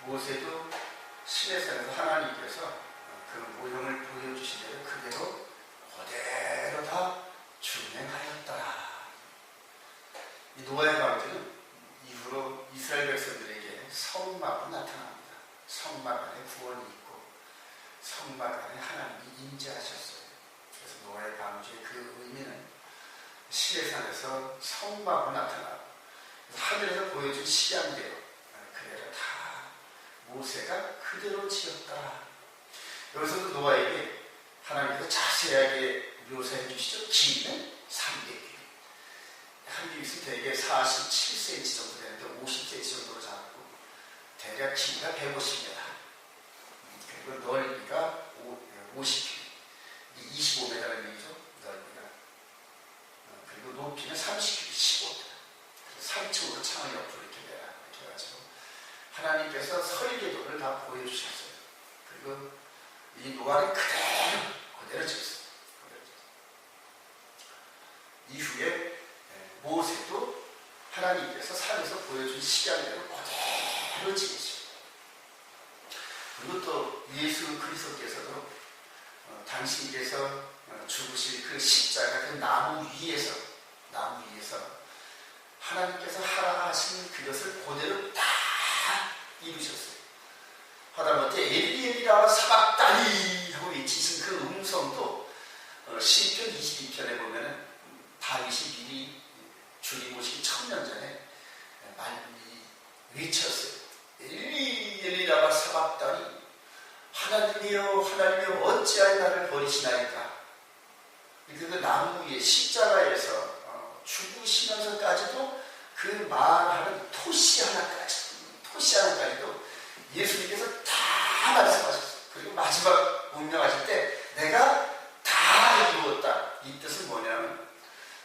모세도 시내산에서 하나님께서 그 모형을 보여주신 대로 그대로 그대로 다 준행하였더라. 이 노아의 방주는 이후로 이스라엘 백성들에게 성막으로 나타납니다. 성막 안에 구원이 있고 성막 안에 하나님이 임재하셨어요. 그래서 노아의 방주의 그 의미는 시내산에서 성막으로 나타나고 하늘에서 보여준 식양대로 그대로 다 모세가 그대로 지었다. 여기서도 노아에게 하나님께서 자세하게 묘사해 주시죠. 길이는 300규빗. 한 규빗은 대개 47cm 정도 되는데 50cm 정도로 잡고 대략 길이가 150m 그리고 넓이가 50규빗 25m라는 얘기죠. 넓이가. 그리고 높이는 30규빗 15m. 3층으로 창을 옆으로 이렇게 내라 이렇게 해가지고 하나님께서 설계도를 다 보여주셨어요. 그리고 이 노아를 그대로 지었어요. 이후에 모세도 하나님께서 산에서 보여준 식양대로 그대로 지으시고 그리고 또 예수 그리스도께서도 당신께서 죽으실 그 십자가 그 나무 위에서 하나님께서 하라 하신 그것을 그대로 다 이루셨어요. 하다못해 엘리엘이라 사박다니 하고 외치신 그 음성도 시편 22편에 보면은 다윗이 미리 주님 오시기 1000년 전에 많이 외쳤어요. 엘리엘이라 사박다니 하나님이여 하나님이여 어찌하여 나를 버리시나이까. 그 나무 위에 십자가에서 죽으시면서까지도 그 말하는 토시 하나까지도 예수님께서 다 말씀하셨어요. 그리고 마지막 운명하실 때 내가 다 이루었다. 이 뜻은 뭐냐면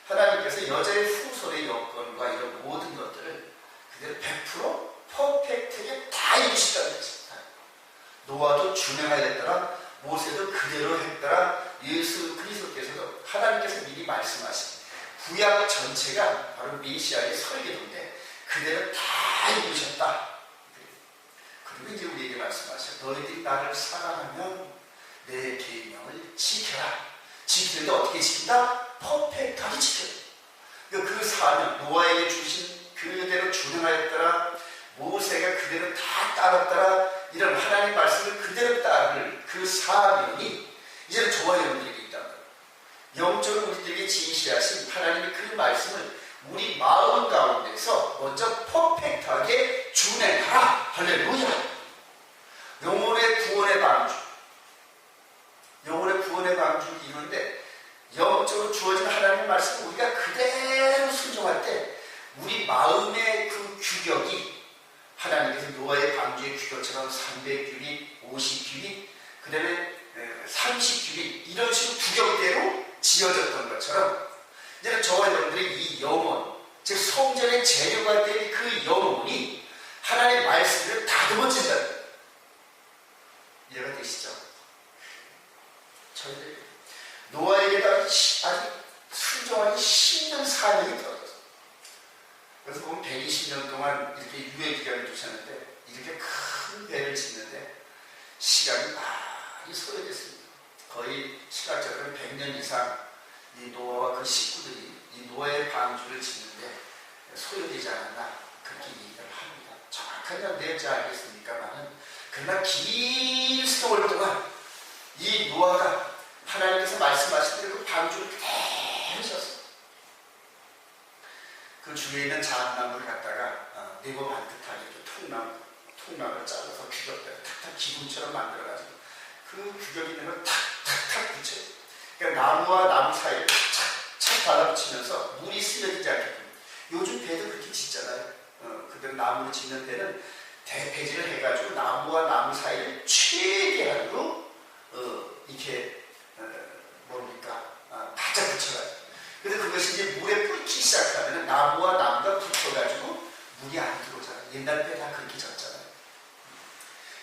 하나님께서 여자의 후손의 여건과 이런 모든 것들을 그대로 100% 퍼펙트하게 다 이루시다는 것입니다. 노아도 준행하였더라. 모세도 그대로 했더라. 예수 그리스도께서도 하나님께서 미리 말씀하신 구약 전체가 바로 메시아의 설계도인데 그대로 다 이루셨다. 그리고 이제 우리에게 말씀하셔요. 너희들이 나를 사랑하면 내 계명을 지켜라. 지키는데 어떻게 지킨다? 퍼펙트하게 지켜라. 그 사명, 노아에게 주신 그대로 준행하였더라. 모세가 그대로 다 따랐더라. 이런 하나님의 말씀을 그대로 따를 그 사명이 이제는 저와 여러분들에게 있다는 거예요. 영적으로 우리들에게 지시하신 하나님의 그 말씀을 우리 마음 가운데서 먼저 퍼펙트하게 준행하라. 할렐루야. 영혼의 구원의 방주. 영혼의 구원의 방주를 이루는데 영적으로 주어진 하나님의 말씀을 우리가 그대로 순종할 때 우리 마음의 그 규격이 하나님께서 노아의 방주의 규격처럼 300규빗, 50규빗, 그 다음에 30규빗 이런 식으로 규격대로 지어졌던 것처럼 이제는 저와 여러분들의 이 영혼, 즉 성전의 재료가 된 그 영혼이 하나님의 말씀을 다듬어진다. 이해가 되시죠? 저희들 노아에게도 아주 순종하기 힘든 사명이 떨어졌어요. 그래서 보면 120년 동안 이렇게 유예 기간을 두셨는데 이렇게 큰 배를 짓는데 시간이 많이 소요됐습니다. 거의 시각적으로 100년 이상 이 노아와 그 식구들이 이 노아의 방주를 짓는데 소요되지 않았나 그렇게 얘기를 합니다. 정확한 연대인지 알겠습니까만은 그러나 긴 세월 동안 이 노아가 하나님께서 말씀하신 대로 그 방주를 그대로 졌어요. 그 주위에 있는 자한나무를 갖다가 네모 반듯하게 통나무를 잘라서 규격대로 탁탁 기둥처럼 만들어가지고 그 규격 있는 걸 탁탁탁 붙여요. 그러니까 나무와 나무 사이를 착착 발라붙이면서 물이 스며들지 않게끔. 요즘 배도 그렇게 짓잖아요. 그들 나무를 짓는 데는 대패질을 해가지고 나무와 나무 사이를 최대한으로 이렇게 바짝 붙여가지고. 그래서 그것이 이제 물에 끓기 시작하면 나무와 나무가 붙어가지고 물이 안 들어오잖아요. 옛날 배 다 그렇게 졌잖아요.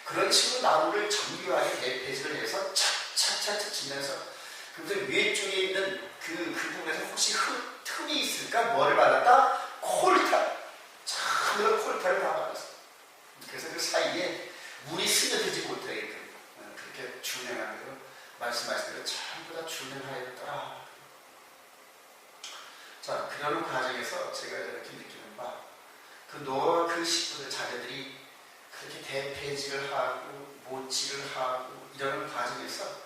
그런 식으로 나무를 정교하게 대패질을 해서 착착착착 지면서 그래서 위쪽에 있는 그 부분에서 혹시 틈이 있을까? 뭐를 발랐다? 콜타. 참으로 콜타를 다 발랐어요. 그래서 그 사이에 쓰러지지 못하게끔 그렇게 준행하는 대로 말씀하신 대로 전부 다 준행하였더라. 자, 그러는 과정에서 제가 이렇게 느끼는 바, 그 노아와 그 식구들 자녀들이 그렇게 대폐질을 하고 모질을 하고 이러는 과정에서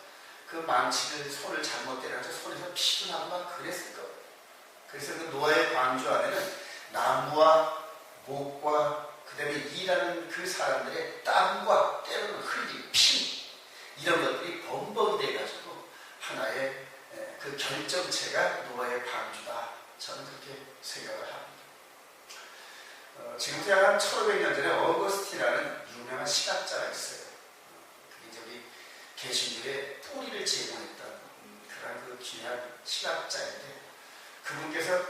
그 망치를 손을 잘못 때려서 손에서 피도 나고 막 그랬을 거예요. 그래서 그 노아의 방주 안에는 나무와 목과 그 다음에 일하는 그 사람들의 땀과 때로는 흘린 피 이런 것들이 범벅이 돼가지고 하나의 그 결정체가 노아의 방주다. 저는 그렇게 생각을 합니다. 지금부터 약 한 1500년 전에 어거스틴이라는 유명한 신학자가 있어요. 그게 저기 개신교에 뿌리를 제공했던 그런 그 귀한 신학자인데 그분께서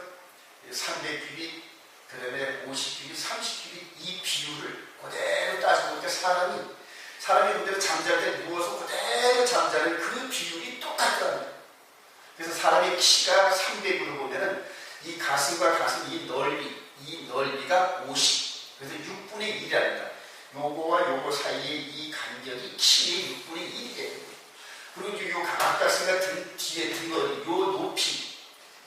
300규빗, 그 다음에 50규빗, 30규빗 이 비율을 그대로 따져보니까 사람이 그대로 잠잘 때 누워서 그대로 잠자는 그 비율이 똑같더라고요. 그래서 사람의 키가 300으로 보면은 이 가슴과 가슴 이 넓이가 50. 그래서 6분의 1이랍니다. 요거와 요거 사이에 이 간격이 키의 6분의 1이 돼요. 그리고 이제 요 가까스가 뒤에 등거리, 요 높이,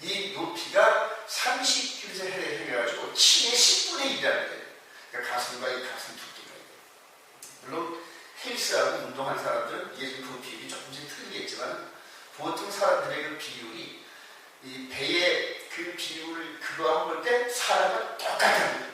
이 높이가 30규빗에 해가지고 키의 10분의 1이랍니다. 그러니까 가슴과 이 가슴 두께가. 물론 헬스하고 운동한 사람들은 이게 그 비율이 조금씩 틀리겠지만 보통 사람들의 그 비율이 이 배의 그 비율을 그거 한 볼 때 사람은 똑같습니다.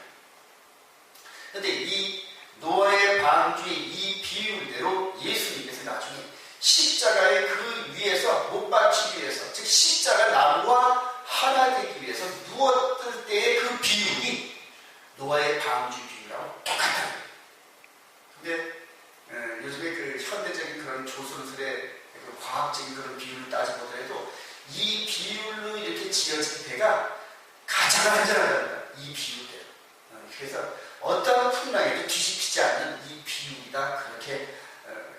그런데 이 노아의 방주의 이 비율대로 예수님께서 나중에 십자가의 그 위에서 못 박히기 위해서, 즉 십자가 나무와 하나 되기 위해서 누웠을 때의 그 비율이 노아의 방주 비율하고 똑같다. 근데 요즘에 그 현대적인 그런 조선술의 그 과학적인 그런 비율을 따져보더라도 이 비율로 이렇게 지어진 배가 가장 안전하다. 이 비율대로. 그래서 어떤 풍랑에도 뒤집히지 않는 이 비율이다. 그렇게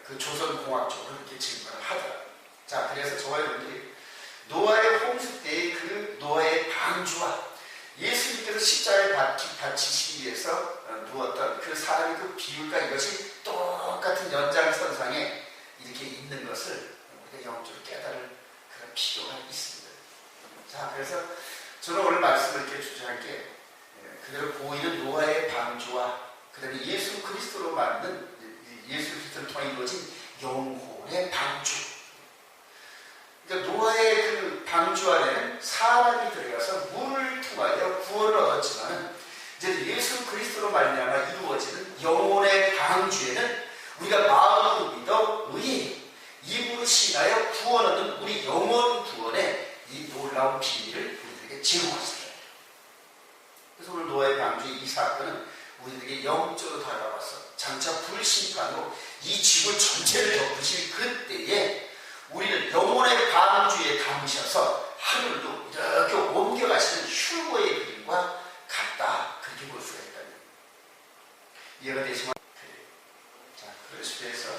그 조선공학적으로 이렇게 증거를 하더라고요. 자, 그래서 저와 여러분들이 노아의 홍수 때의 그 노아의 방주와 예수님께서 십자가에 바치시기 위해서 누웠던 그 사람의 그 비율과 이것이 똑같은 연장선상에 이렇게 있는 것을 우리가 영적으로 깨달을 그런 필요가 있습니다. 자, 그래서 저는 오늘 말씀을 이렇게 주장할 게 그대로 보이는 노아의 방주와 그 다음에 예수 그리스도로 만든 예수 그리스도를 통해 이루어진 영혼의 방주. 그러니까 노아의 그 방주 안에는 사람이 들어가서 물을 통하여 구원을 얻었지만 이제 예수 그리스도로 말미암아 이루어지는 영혼의 방주에는 우리가 마음으로 믿어 의에 입으로 신하여 구원 얻는 우리 영혼 구원의 이 놀라운 비밀을 우리들에게 제공하셨습니다. 그래서 오늘 노아의 방주의 이 사건은 우리들에게 영적으로 다가와서 장차 불심판으로 이 지구 전체를 덮으실 그때에 우리는 영혼의 방주에 담으셔서 하늘로 이렇게 옮겨가시는 휴거의 그림과 같다. 그렇게 볼 수가 있다는 이해가 되시면 자, 그래서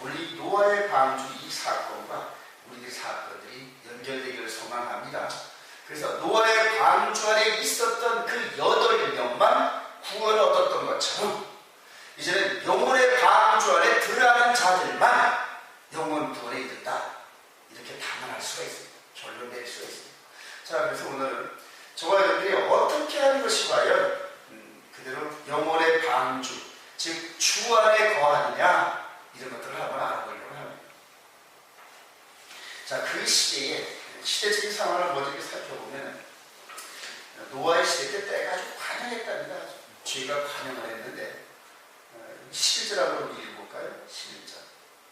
오늘 이 노아의 방주 이 사건과 우리의 사건들이 연결되기를 소망합니다. 그래서 노아의 방주 안에 있었던 그 8명만 구원을 얻었던 것처럼 이제는 영혼의 방주 안에 들어가는 자들만 영혼 구원에 이른다. 이렇게 단언할 수가 있습니다. 결론 낼 수가 있습니다. 자, 그래서 오늘은 저와 여러분들이 어떻게 하는 것이 과연 그대로 영혼의 방주, 즉 주 안에 거하느냐 이런 것들을 한번 알아보려고 합니다. 자, 그 시대의 시대적인 상황을 먼저 살펴보면 노아의 시대 때 때가 아주 관영했답니다. 죄가 관영을 했는데 11절 한번 읽어볼까요? 11절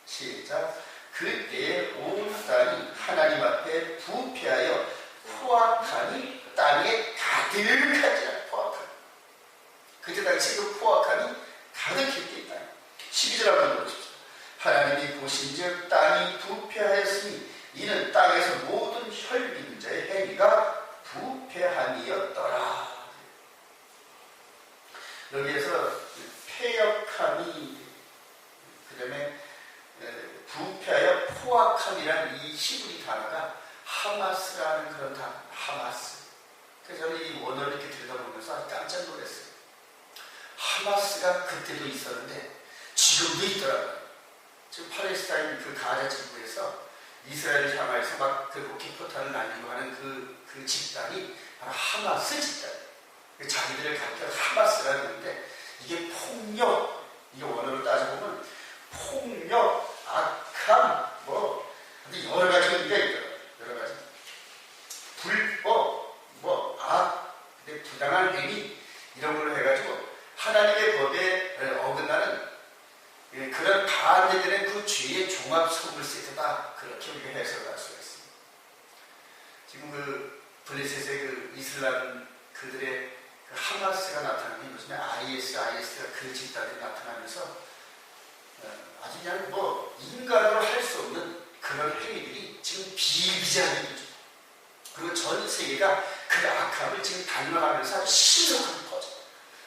시작. 그때에 온 땅이 하나님 앞에 부패하여 포악함이 땅에 가득하지라. 포악함. 그때 당시 그 포악함이 가득했기 땅. 12절 한번 보십시오. 하나님이 보신즉 땅이 부패하였으니 이는 땅에서 모든 혈기는 자의 행위가 부패함이었더라. 여기에서 폐역함이 그 다음에 부패하여 포악함이라는 이 히브리 단어가 하마스라는 그런 단어, 하마스. 그래서 저는 이 원어를 이렇게 들여다보면서 깜짝 놀랐어요. 하마스가 그때도 있었는데 지금도 있더라고요. 지금 팔레스타인 그 가자 지구에서 이스라엘을 향해서 막 그 로켓포탄을 날리고 하는 그 집단이 바로 하마스 집단. 자기들을 가리켜 하마스라고 하는데 이게 폭력, 이게 원어로 따져보면 폭력, 악함, 근데 여러 가지 의미가 있더라고요. 여러 가지. 불법, 근데 부당한 행위, 이런 걸로 해가지고 하나님의 법에 어긋나는 그런 반대되는 그 죄의 종합 소물 세트다. 그렇게 우리가 해석을 할 수가 있습니다. 지금 그 블레셋의 그 이슬람 그들의 그 하마스가 나타나는 요즘에 IS가 그 집단이 나타나면서 아주 그냥 인간으로 할 수 없는 그런 행위들이 지금 비일비재하는 거죠. 그리고 전 세계가 그 악함을 지금 닮아가면서 아주 신속하게 퍼져.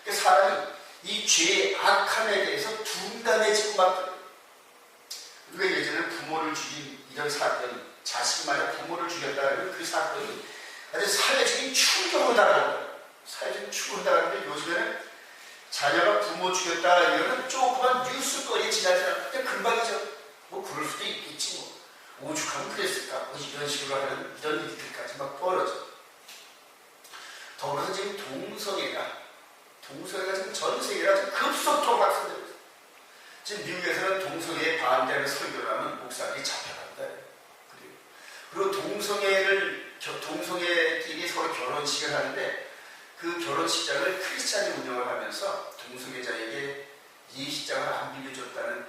그러니까 사람이 이 죄의 악함에 대해서 둔감해지고 막 우리가 예전에 부모를 죽인 이런 사건이 자식마다 부모를 죽였다는 그 사건이 아주 사회적인 충격을 당하는 사회적인 충격을 당하는데 요즘에는 자녀가 부모 죽였다 이러면 조그만 뉴스거리에 지나지 않는데 금방이죠. 그럴 수도 있겠지 오죽하면 그랬을까 이런 식으로 하는 이런 일들까지 막 벌어져. 더불어서 지금 동성애가 지금 전 세계가 지금 급속도로 확산되고 있어요. 지금 미국에서는 동성애에 반대하는 설교를 하면 목사들이 잡혀간다. 그리고 동성애끼리 서로 결혼식을 하는데 그 결혼식장을 크리스찬이 운영을 하면서 동성애자에게 예식장을 안 빌려줬다는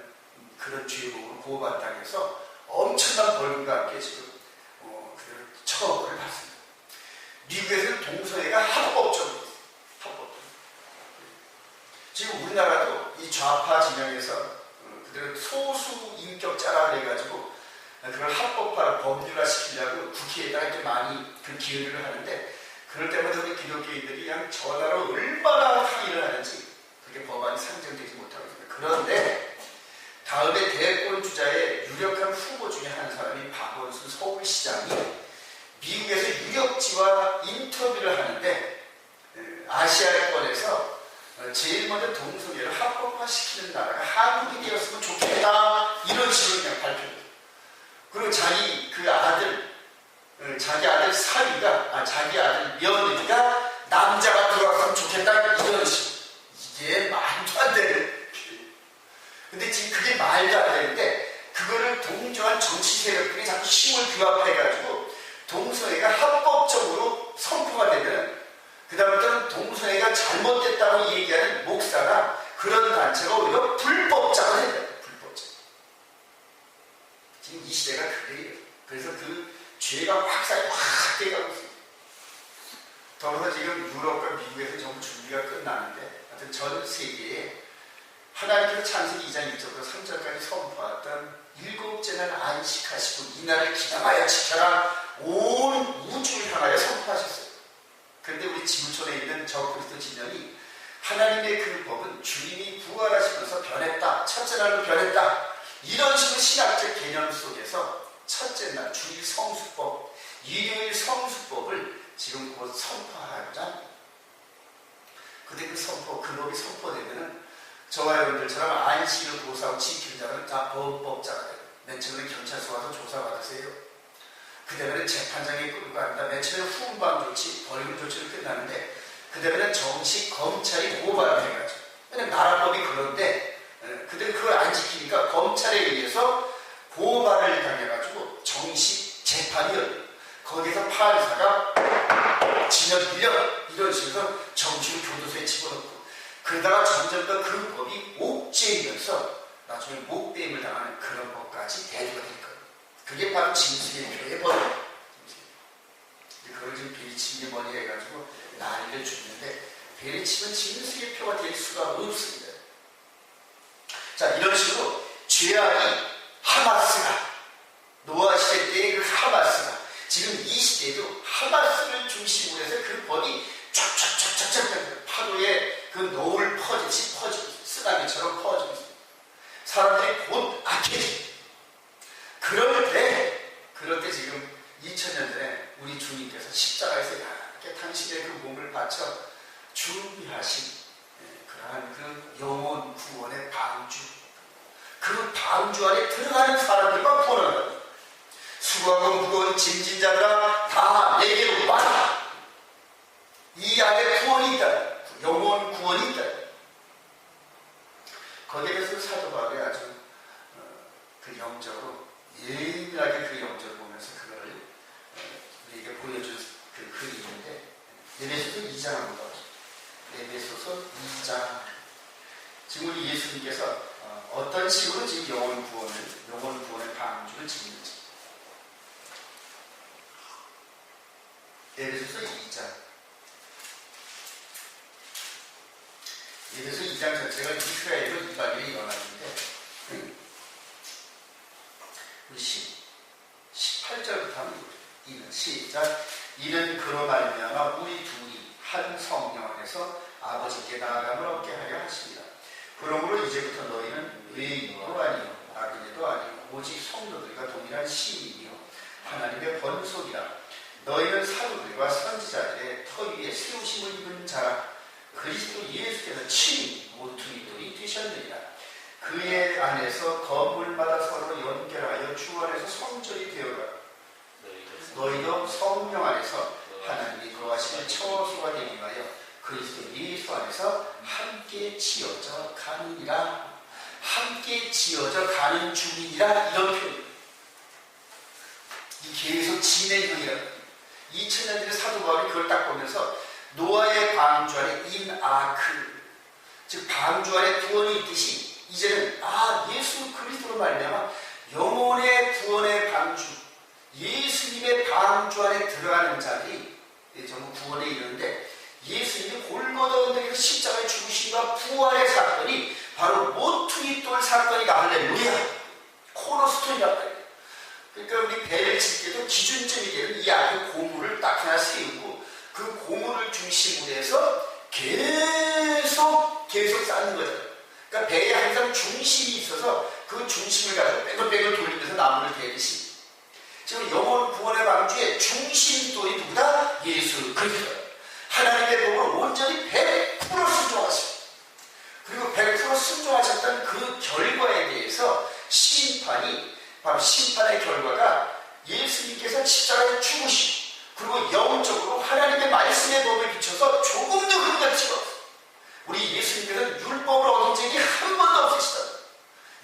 그런 죄목으로 고발당해서 엄청난 벌금과 함께 지금 처벌을 받습니다. 미국에서는 동성애가 합법적으로 지금 우리나라도 이 좌파 진영에서 그들은 소수 인격자라 해가지고 그걸 합법화를 법률화 시키려고 국회에다가 이렇게 많이 그 기여를 하는데 그럴 때마다 우리 기독교인들이 그냥 전화로 얼마나 항의를 하는지 그게 법안이 상정되지 못하고 있습니다. 그런데 다음에 대권 주자의 유력한 후보 중에 한 사람이 박원순 서울시장이 미국에서 유력지와 인터뷰를 하는데 아시아권에서 제일 먼저 동성애를 합법화시키는 나라가 한국이 되었으면 좋겠다 이런 식으로 그냥 발표해요. 그리고 자기 아들 사위가 자기 아들 며느리가 남자가 들어왔으면 좋겠다 이런 식으로. 이게 말도 안 되는. 근데 지금 그게 말도 안 되는데 그거를 동조한 정치 세력들이 자꾸 힘을 규합해가지고 동성애가 합법적으로 선포가 되면 그 다음부터는 동성애가 잘못됐다고 얘기하는 목사나 그런 단체가 오히려 불법자가 된다. 불법자. 지금 이 시대가 그래요. 그래서 그 죄가 확산이 확 돼가고 있습니다. 더불어서 지금 유럽과 미국에서 전부 준비가 끝나는데 하여튼 전 세계에 하나님께서 창세기 2장 1절부터 3절까지 선포했던 일곱째는 안식하시고 이날을 기념하여 지켜라 온 우주를 향하여 선포하셨어요. 그런데 우리 지구촌에 있는 저그리스도 진영이 하나님의 그 법은 주님이 부활하시면서 변했다. 첫째 날로 변했다. 이런 식으로 신학적 개념 속에서 첫째 날 주일 성수법, 일요일 성수법을 지금 곧 선포하고자 합니다. 근데 그 법이 선포되면은 저와 여러분들처럼 안식을 고사하고 지키는 자는 다 범법자가 돼요. 맨 처음에 경찰서 와서 조사받으세요. 그 다음에는 재판장에 끌고 갑니다. 맨 처음에 후음방 조치, 벌금 조치로 끝나는데 그 다음에는 정식 검찰이 고발을 해가지고 왜냐면 나라법이 그런데 그들 그걸 안 지키니까 검찰에 의해서 고발을 당해가지고 정식 재판이 열려요. 거기서 판사가 징역 1년 이런 식으로 정식으로 교도소에 집어넣고 그러다가 점점 더 그 법이 옥죄이면서 나중에 목배임을 당하는 그런 법까지 대두가 될 거예요. 그게 바로 진수의 표의 법이에요. 그걸 지금 베리치는 게 뭐니 해가지고 난리를 주는데 베리치는 진수의 표가 될 수가 없습니다. 자, 이런 식으로 죄악이 하마스가 노아 시대 때의 그 하마스가 지금 이 시대에도 하마스를 중심으로 해서 그 법이 쫙쫙쫙쫙쫙 파도에 그 노을 퍼지듯이 퍼지고 있어요. 쓰나미처럼 퍼지고 있어요. 사람들이 곧 악해집니다. 그럴 때 지금 2000년 전에 우리 주님께서 십자가에서 이렇게 당신의 그 몸을 바쳐 준비하신 그러한 그 영혼 구원의 방주 그 방주 안에 들어가는 사람들만 구원하는 거예요. 수고하고 무거운 짐진 자들아 다 내게로 와라. 이 안에 구원이 있다. 영원 구원이 있다. 거기에 대해서 사도 바울이 아주 그 영적으로 예민하게 그 영적을 보면서 그거를 우리에게 보여준 그 그림인데, 에베소서 2장 한번 봐보죠. 에베소서 2장. 지금 우리 예수님께서 어떤 식으로 지금 영원 구원의 방주를 짓는지. 에베소서 2장. 에베소 2장 전체가 이스라엘로 이방인이 일어났는데, 우리 18절부터 하면 이는 시작. 이는 그로 말미암아 우리 둘이 한 성령 안에서 아버지께 나아감을 얻게 하려 하십니다. 그러므로 이제부터 너희는 외인도 아니요 나그네도 아니요 오직 성도들과 동일한 시민이요 하나님의 번속이라. 너희는 사도들과 선지자들의 터 위에 세우심을 입은 자라. 그리스도 예수께서 친히 모퉁이돌이 되셨느니라. 그의 안에서 건물마다 서로 연결하여 주 안에서 성전이 되어가. 너희도 성령 안에서 하나님이 거하시는 처소가 되기 위하여 그리스도 예수 안에서 함께 지어져 가느니라. 함께 지어져 가는 중이니라. 이런 표현. 이 계속 진행형이라. 2000년 전에 사도 바울이 그걸 딱 보면서 노아의 방주 안에 인아크, 즉 방주 안에 구원이 있듯이 이제는 예수 그리스도로 말미암아 영혼의 구원의 방주, 예수님의 방주 안에 들어가는 자들이 전부 구원에 이르는데, 예수님이 골고다 언덕에서 십자가에 죽으심과 부활의 사건이 바로 모퉁이돌 사건이다. 할렐루야. 코너스톤이라고 해요. 그러니까 우리 배를 칠 때도 기준점이 되는 이 앞에 고무를 딱 하나 세우고 그 고무를 중심으로 해서 계속 쌓는 거죠. 그러니까 배에 항상 중심이 있어서 그 중심을 가지고 뺑글뺑글 돌리면서 나무를 대듯이, 지금 영혼 구원의 방주의 중심돌이 누구다? 예수 그리스도. 하나님의 법을 온전히 100% 순종하십니다. 그리고 100% 순종하셨던 그 결과에 대해서 바로 심판의 결과가 예수님께서 십자가에 죽으시고, 그리고 영적으로 하나님의 말씀의 법을 비춰서 조금도 흐르지 않고, 우리 예수님께서는 율법을 어긴 적이 한 번도 없으시다.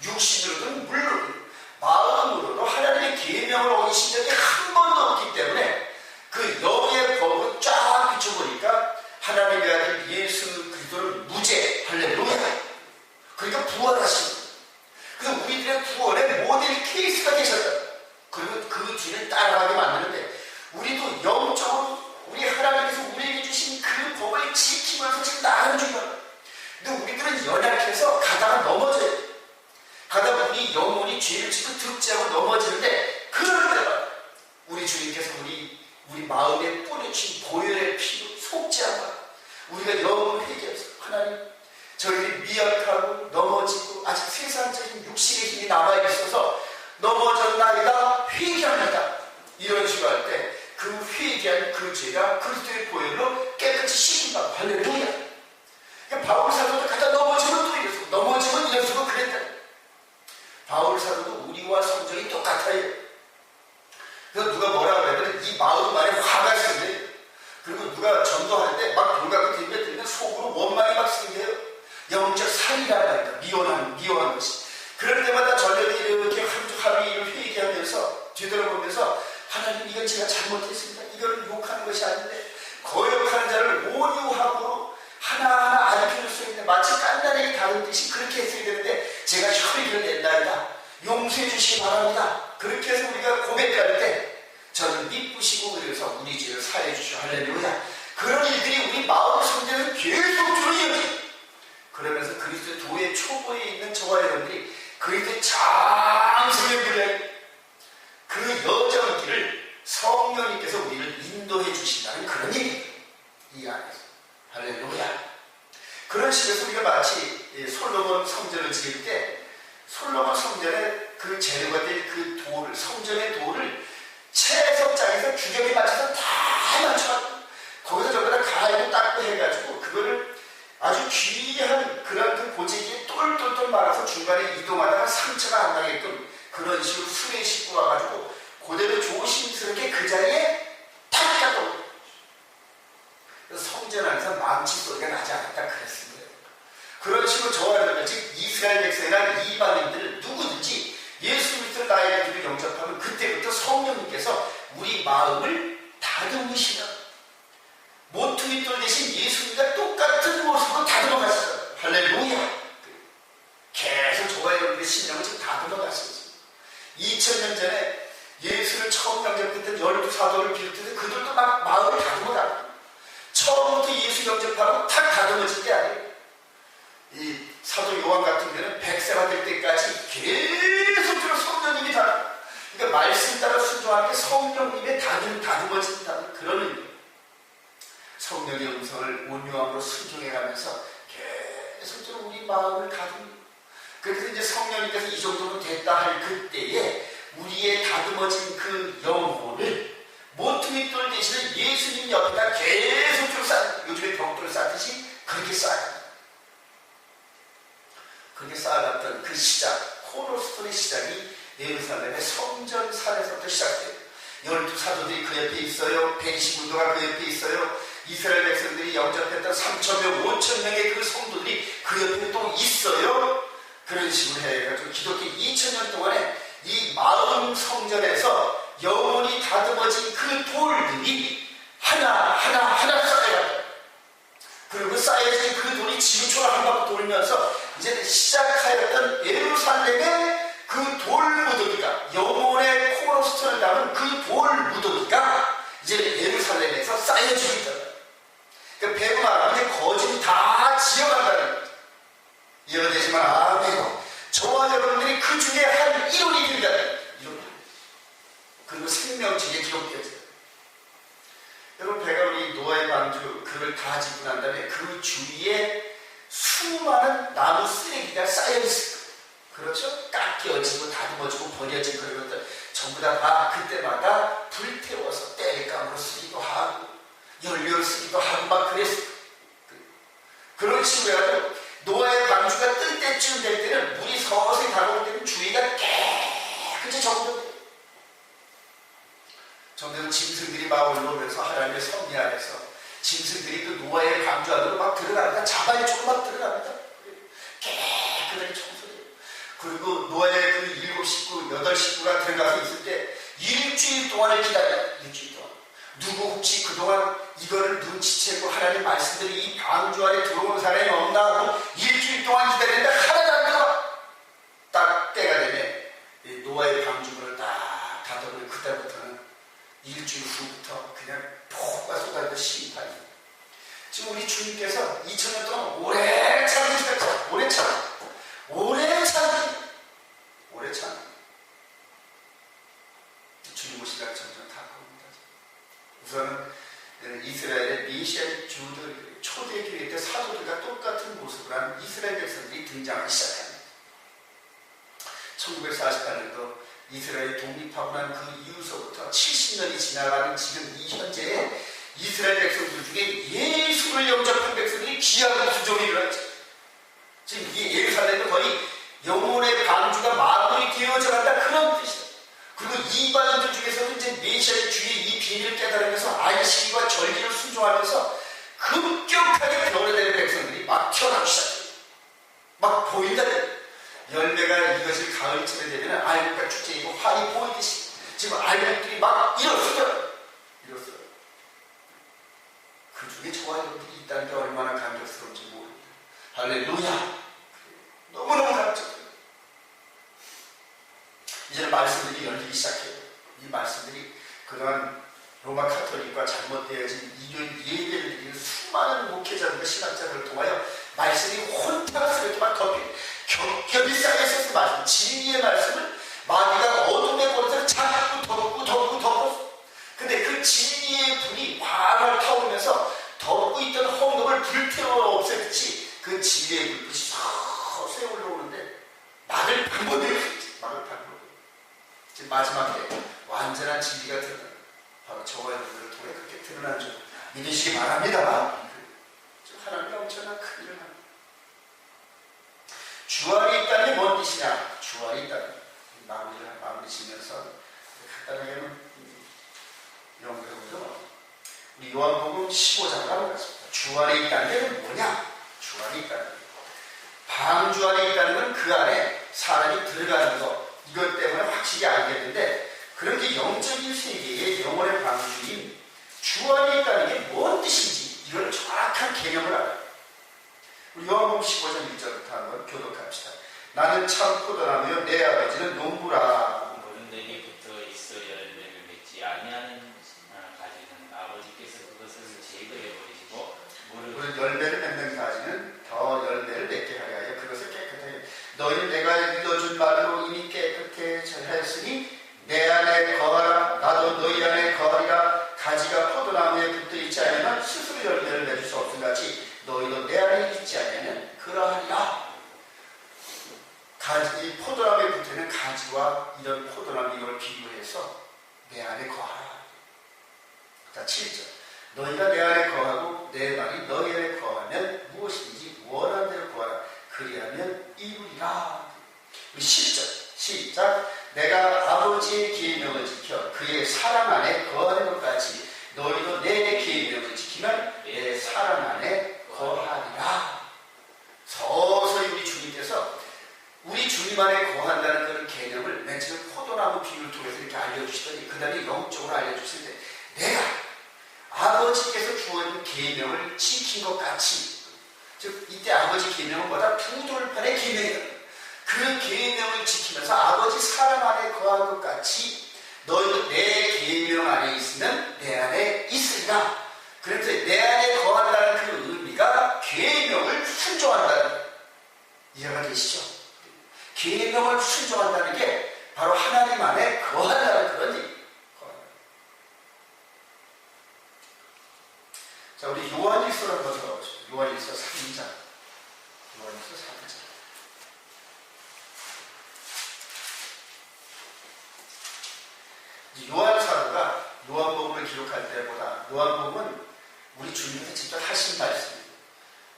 육신으로든 물론 마음으로도 하나님의 계명을 어기신 적이 한 번도 없기 때문에 그 영의 법을 쫙 비춰보니까 하나님의 아들 예수 그리스도는 무죄. 할렐루야. 그러니까 부활하신 거예요. 그래서 우리들의 구원의 모델 케이스가 되셨다. 그리고 그 뒤를 따라가게 만드는데, 우리도 영적으로 우리 하나님께서 우리에게 주신 그 법을 지키면서 지금 나가는 중이야. 근데 우리들은 연약해서 가다가 넘어져요. 가다 보니 영혼이 죄를 짓고 득지하고 넘어지는데, 그럴 때마다 우리 주님께서 우리 마음에 뿌려주신 보혈의 피로 속지 않아 우리가 영혼을 회개해서, 하나님 저희들이 미약하고 넘어지고 아직 세상적인 육신의 힘이 남아있어서 넘어졌나이다 회개합니다. 이런 식으로 할 때 그 회개한 그 죄가 그리스도의 보혈로 깨끗이 씻긴다. 할렐루야. 그러니까 바울 사도도 갖다 넘어지면 또 이랬고 넘어지면 이랬고 그랬다. 바울 사도도 우리와 성정이 똑같아요. 그래서 누가 뭐라고 하면 이 마음 안에 화가 생겨요. 그리고 누가 전도할 때 막 돌각이 들면 속으로 원망이 막 생겨요. 영적 살이라고 하니까 미워한 것이. 그럴 때마다 전력이 이렇게 합의를 회개하면서 뒤돌아보면서, 하나님 이건 제가 잘못했습니다. 이걸 욕하는 것이 아닌데 거역하는 자를 온유함으로 하나하나 알려줄 수 있는, 마치 깐난에게 다루듯이 그렇게 했어야 되는데 제가 혈의를 낸다이다. 용서해 주시기 바랍니다. 그렇게 해서 우리가 고백할 때 저는 미쁘시고 그래서 우리 죄를 사해 주시오. 할렐루야. 그런 일들이 우리 마음 성전에서 계속 줄어요. 그러면서 그리스도의 도의 초보에 있는 저와 여러분들이 그리스도의 장성의 분량, 그 여정의 길을 성령님께서 우리를 인도해 주신다는 그런 얘기예요. 이 안에서. 할렐루야. 그런 식에서 우리가 마치 솔로몬 성전을 지을 때 솔로몬 성전의 그 재료가 될 그 돌을, 성전의 돌을 채석장에서 규격에 맞춰서 다 맞춰. 거기서 저기다 갈고 닦고 해가지고 그거를 아주 귀한 그런 그 고재기에 똘똘똘 말아서 중간에 이동하다가 상처가 안 나게끔 그런 식으로 수레에 싣고 와가지고 그대로 조심스럽게 그 자리에 탁 갖다 놓은 거예요. 성전 안에서 망치 소리가 나지 않았다 그랬습니다. 그런 식으로 저와 여러분, 즉 이스라엘 백성이나 이방인들 누구든지 예수 그리스도를 나의 구주로 영접하면 그때부터 성령님께서 우리 마음을 다듬으시라. 모퉁이 돌 대신 예수님과 똑같은 모습으로 다듬어 가시라. 할렐루야. 계속 저와 여러분의 신령을 지금 다듬어 가시죠. 2000년 전에 예수를 처음 영접했던 12사도를 비롯해서 그들도 막 마음을 다듬어 가고 처음부터 예수 영접하고 탁 다듬어질 게 아니에요. 이 사도 요한 같은 경우는 100세가 될 때까지 계속적으로 성령님이 다듬어. 그러니까 말씀 따라 순종하는 게 성령님의 다듬어진다는 그런 의미예요. 성령의 음성을 온유함으로 순종해가면서 계속적으로 우리 마음을 다듬고, 그래서 이제 성령님께서 이 정도로 됐다 할 그때에 우리의 다듬어진 그 영혼을 모퉁이 돌 대신에 예수님 옆에다 계속적으로 쌓는, 요즘에 벽돌을 쌓듯이 그렇게 쌓아갑니다. 그렇게 쌓아갔던 그 시작, 코너스톤의 시작이 예루살렘의 성전산에서부터 시작돼요. 12사도들이 그 옆에 있어요. 120문도가 그 옆에 있어요. 이스라엘 백성들이 영접했던 3,000명, 5,000명의 그 성도들이 그 옆에 또 있어요. 그런 식으로 해가지고 기독교 2000년 동안에 이 마음 성전에서 영혼이 다듬어진 그 돌들이 하나 쌓여요. 그리고 쌓여진 그 돌이 지구촌을 한 바퀴 돌면서 이제 시작하였던 예루살렘의 그 돌 무더기가, 영혼의 코너스톤을 담은 그 돌 무더기가 이제 예루살렘에서 쌓여지고 있다. 그러니까 배우 말하면 거짓이 다 지어간다는 거죠. 이해되지만 아멘. 저와 여러분들이 그 중에 한 일원이 된다. 그리고 생명책에 기록되어져요. 여러분, 배가 우리 노아의 방주 그걸 다 짓고 난 다음에 그 주위에 수많은 나무 쓰레기가 쌓여있을 거예요. 그렇죠? 깎여지고 다듬어지고 버려진 그런 것들 전부 다 그때마다 불태워서 땔감으로 쓰기도 하고 연료를 쓰기도 하고 막 그랬어요. 그런 식으로 해가지고 노아의 방주가 뜰 때쯤 될 때는 물이 서서히 다가올 때는 주위가 깨끗이 정돈돼요. 정도는 짐승들이 막 올라오면서 하나님의 섭리 안에서 짐승들이 그 노아의 방주 안으로 막 들어갑니다. 자바리 쪽으로 막 들어갑니다. 깨끗하게 청소돼요. 그리고 노아의 그 7식구, 8식구가 들어가서 있을 때 일주일 동안을 기다려요. 일주일 동안. 누구 혹시 그동안 이거를 눈치채고 하나님 말씀들이 이 방주 안에 들어온 사람이 없나 하고 일주일 동안 기다리는데 하나도 안 들어가. 딱 때가 되면 노아의 방주문을 딱 닫아버리고 그때부터는 일주일 후부터 그냥 폭우가 쏟아지는 심판이. 지금 우리 주님께서 2000년 동안 오래 참으셨죠. 오래 참. 주님 오시기가 점점 다가옵니다. 우선은 이스라엘의 미시아의 주들, 초대교회 때 사도들과 똑같은 모습을 한 이스라엘 백성들이 등장하기 시작합니다. 1948년도 이스라엘이 독립하고 난 그 이후서부터 70년이 지나가는 지금 이 현재에 이스라엘 백성들 중에 예수를 영접한 백성들이 귀하고 부정이 일어났죠. 지금 이 예루살렘은 거의 영혼의 방주가 마무리 되어져 간다 그런 뜻이다. 그리고 이방인들 중에서도 이제 메시아의 주의 이 비밀을 깨달으면서 안식일과 절기를 순종하면서 급격하게 변화되는 백성들이 막 태어나기 시작해요. 막 보인다. 열매가 이것을 가을철에 되면 알곡과 축제이고花이 보이듯이 지금 알곡들이 막 일었어요. 그 중에 저와 여러분들이 있다는 게 얼마나 감격스러운지 모릅니다. 할렐루야. 너무너무 감격해요. 이제는 말씀들이 열리기 시작해요. 이 말씀들이 그동안 로마 카톨릭과 잘못되어진 예배를 드리는 수많은 목회자들과 신학자들을 통하여 말씀이 혼탁스럽게 막 겹겹이 쌓여있어서 말씀, 진리의 말씀을 마귀가 어둠의 권세를 자꾸 덮고 근데 그 진리의 불이 활활 타오르면서 덮고 있던 헝겊을 불태워 없애듯이 그 진리의 불빛이 서서히 올라오는데 막을 방법이 지금 마지막에 완전한 진리가 드러나는 바로 저와 여러분들을 통해 그렇게 드러나는 줄 믿으시기 바랍니다. 지금 하나님이 엄청난 큰 일을 합니다. 주 안에 있다는 게 뭔 뜻이냐? 주 안에 있다는 마무리 지면서 간단하게는 연결해보죠. 우리 요한복음 15장을 한번 봤습니다. 주 안에 있다는 게 뭐냐? 주 안에 있다는 게. 방주 안에 있다는 건 그 안에 사람이 들어가는 것, 이것 때문에 확실히 알겠는데, 그렇게 영적인 세계의 영혼의 방주인 주 안에 있다는 게 뭔 뜻인지 이걸 정확한 개념을 알아요. 우리 요한복음 15장 1절부터 한번 교독합시다. 나는 참 포도나무요 내 아버지는 농부라. 모든 내게 붙어 있어 열매를 맺지 아니하는 가지는 아버지께서 그것을 제거해 버리시고 무릇 열매를 맺는 가지는 더 열매를 맺게 하려 하여 그것을 깨끗하게. 너희는 내가 읽어준 말로 이미 깨끗해 했으니 내 안에 거하라. 나도 너희 안에 거하리라. 가지가 포도나무에 붙어 있지 않으면 스스로 열매를 맺을 수 없음 같이 너희도 내 안에 있지 않으면 그러하리라. 이 포도나무에 붙어 있는 가지와 이런 포도나무 이걸 비교해서 내 안에 거하라. 자, 7절. 너희가 내 안에 거하고 내 말이 너희 안에 거하면 무엇이든지 원하는 대로 구하라. 그리하면 이루리라. 10절 시작. 내가 아버지의 계명을 지켜 그의 사랑 안에 거하는 것 같이 너희도 내 계명을 지키면 내 사랑 안에 거하리라. 서서히 우리 주님께서 우리 주님 안에 거한다는 그런 개념을 맨 처음 포도나무 비유를 통해서 이렇게 알려주시더니 그 다음에 영적으로 알려주실 때 내가 아버지께서 주어진 계명을 지킨 것 같이, 즉 이때 아버지 계명은 뭐다? 부돌판의 계명이다. 그 계명을 지키면서 아버지 사랑 안에 거한 것 같이 너희도 내 계명 안에 있으면 내 안에 있으리라. 그래서 내 안에 거한다는 그 의미가 계명을 순종한다는, 이해가 되시죠? 계명을 순종한다는 게 바로 하나님 안에 거한다는 그런 얘기예요. 자, 우리 요한일서를 한번 들어보시죠. 요한일서 3장. 요한일서 3장. 요한 사도가 요한복음을 기록할 때보다 요한복음은 우리 주님께서 직접 하신 말씀입니다.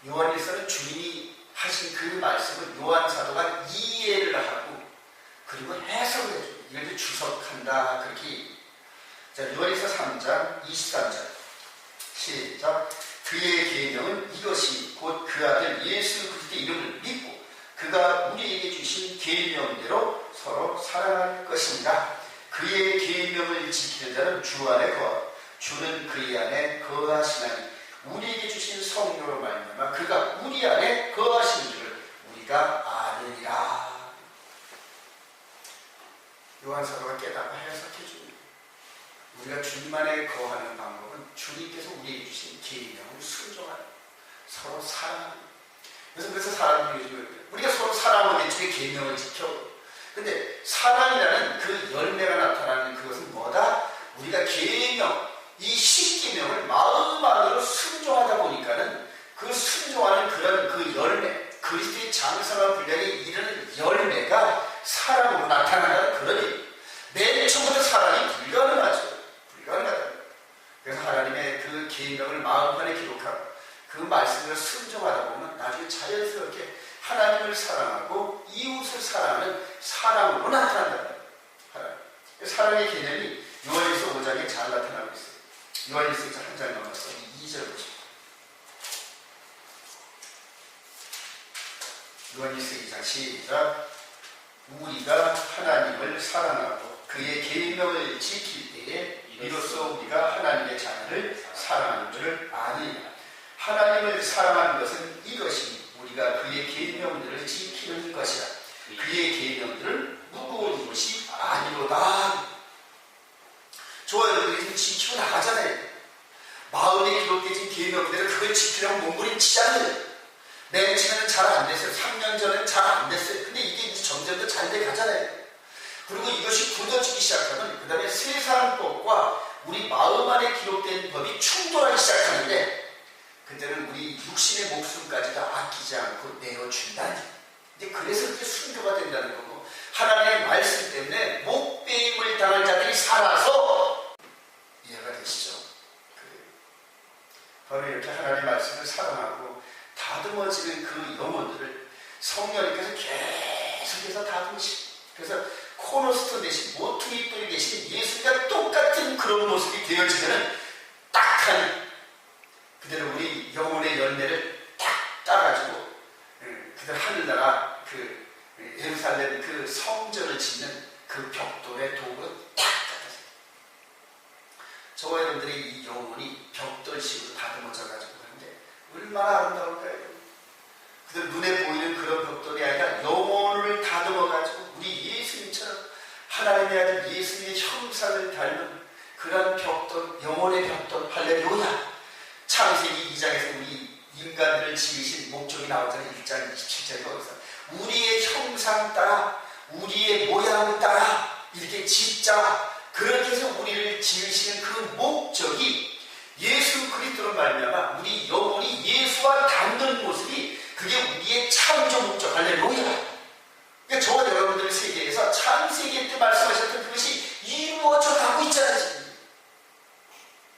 요한일서는 주님이 하신 그 말씀을 요한 사도가 이해를 하고 그리고 해석을 해줘요. 이걸 주석한다 그렇게. 자, 요한일서 3장 23절 시작. 그의 계명은 이것이 곧 그 아들 예수 그리스도의 이름을 믿고 그가 우리에게 주신 계명대로 서로 사랑할 것입니다. 그의 계명을 지키는 자는 주 안에 거하고 주는 그의 안에 거하시나니 우리에게 주신 성령으로 말미암아 그가 우리 안에 거하시는 줄을 우리가 아느니라. 요한 사도가 깨닫고 해석해 줍니다. 우리가 주님 안에 거하는 방법은 주님께서 우리에게 주신 계명을 순종하는, 서로 사랑하는. 그래서 사람들이 요즘 우리가 서로 사랑하는 게 계명을 지켜. 근데 사랑이라는 그 열매가 나타나는 그것은 뭐다? 우리가 계명, 이 십계명을 마음 안으로 순종하다 보니까는 그 순종하는 그런 그 열매, 그리스도의 장성한 분량에 이르는 열매가 사랑으로 나타나는 그런 일. 맨 처음부터 사랑이 불가능하죠. 불가능하다. 그래서 하나님의 그 계명을 마음판에 기록하고 그 말씀을 순종하다 보면 나중에 자연스럽게 하나님을 사랑하고 이웃을 사랑하는 사랑으로 나타난다. 사랑의 개념이 요한일서 5장에 잘 나타나고 있어요. 요한일서 한 장 넘어서 2절 보시죠. 요한일서 2장 시작. 우리가 하나님을 사랑하고 그의 계명을 지킬 때에 이로써 우리가 하나님의 자녀를 사랑하는 줄을 아느니라. 하나님을 사랑하는 것은 이것이 우리가 그의 계명들을 지키는 것이라. 그의 계명들을 무거운 것이 아니로다. 좋아요. 그게 지키고 나가잖아요. 마음에 기록되어진 계명들을 그걸 지키려고 몸부림치잖아요. 맨 처음에는 잘 안 됐어요. 3년 전에는 잘 안 됐어요. 근데 이게 이제 점점 더 잘 돼 가잖아요. 그리고 이것이 굳어지기 시작하면 그 다음에 세상 법과 우리 마음 안에 기록된 법이 충돌하기 시작하는데 그때는 우리 육신의 목숨까지도 아끼지 않고 내어준다는. 이제 그래서 이제 순교가 된다는 거고, 하나님의 말씀 때문에 목배임을 당할 자들이 살아서, 이해가 되시죠? 바로 이렇게 하나님의 말씀을 사랑하고 다듬어지는 그 영혼들을 성령님께서 계속해서 다듬으시고, 그래서 코너스톤 대신 모퉁이 돌이 대신 예수님과 똑같은 그런 모습이 되어지면 딱한 그대로 우리 영혼의 열매를 딱 따가지고 그대로 하늘나라 그 예루살렘 그 성전을 짓는 그 벽돌의 도구로 딱 따라서 저와 여러분들의 이 영혼이 벽돌식으로 다듬어져가지고 하는데 얼마나 아름다울까요? 그들 눈에 보이는 그런 벽돌이 아니라 영혼을 다듬어가지고 우리 예수님처럼 하나님의 아들 예수님의 형상을 닮은 그런 벽돌, 영혼의 벽돌, 할렐루야. 창세기 2장에서 우리 인간들을 지으신 목적이 나오잖아요. 1장 27절에 거기서 우리의 형상 따라 우리의 모양을 따라 이렇게 짓자, 그렇게 해서 우리를 지으시는 그 목적이 예수 그리스도로 말미암아 우리 영혼이 예수와 닮는 모습이 그게 우리의 창조 목적. 할렐루야. 그러니까 저와 여러분들 세계에서 창세기 때 말씀하셨던 그것이 이루어져 가고 있잖아요. 지금.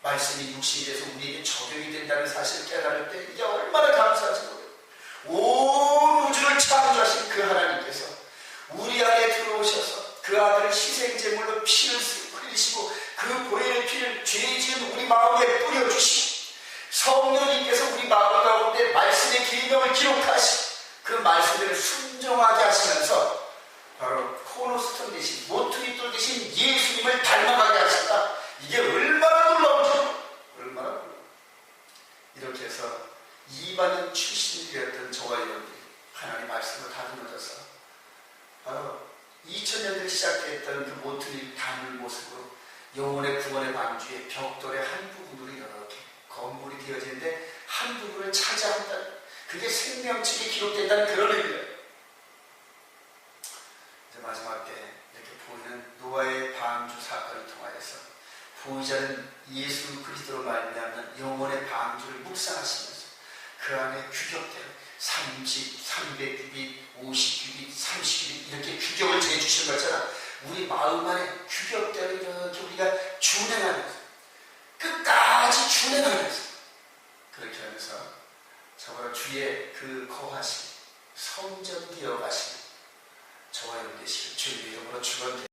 말씀이 육신이 돼서 우리에게 적용이 된다는 사실을 깨달을 때 이게 얼마나 감사한지 모르겠어요. 온 우주를 창조하신 그 하나님께서 우리 안에 들어오셔서 그 아들을 희생제물로 피를 흘리시고 그 보혈의 피를 죄 지은 우리 마음에 뿌려주시고 성령님께서 우리 마음 가운데 말씀의 계명을 기록하시고 그 말씀대로 순종하게 하시면서 바로 코너스톤 대신 모퉁이 돌 대신 예수님을 닮아가게 하신다. 이게 얼마나 놀라운지, 얼마나 놀라운지. 이렇게 해서 이방인 출신이었던 저와 여러분들이 하나님 말씀을 다듬어져서 바로 2000년대에 시작했던 그 모퉁이 닮은 모습으로 영혼의 구원의 방주의 벽돌의 한 부분으로 이렇게 건물이 되어지는데 한 부분을 차지한다. 그게 생명책에 기록된다는 그런 의미예요. 이제 마지막 때 이렇게 보이는 노아의 방주 사건을 통하여서 보이자는 예수 그리스도로 말미암는 영혼의 방주를 묵상하시면서 그 안에 규격대로 30, 300규빗, 50규빗, 30규빗 이렇게 규격을 재주신 것처럼 우리 마음 안에 규격대로 이렇게 우리가 준행하면서 끝까지 준행하면서 그렇게 하면서 저와 주의 그 거하심 성전 되어 가시는 저와 여러분 되시길 주의 이름으로 축원드립니다.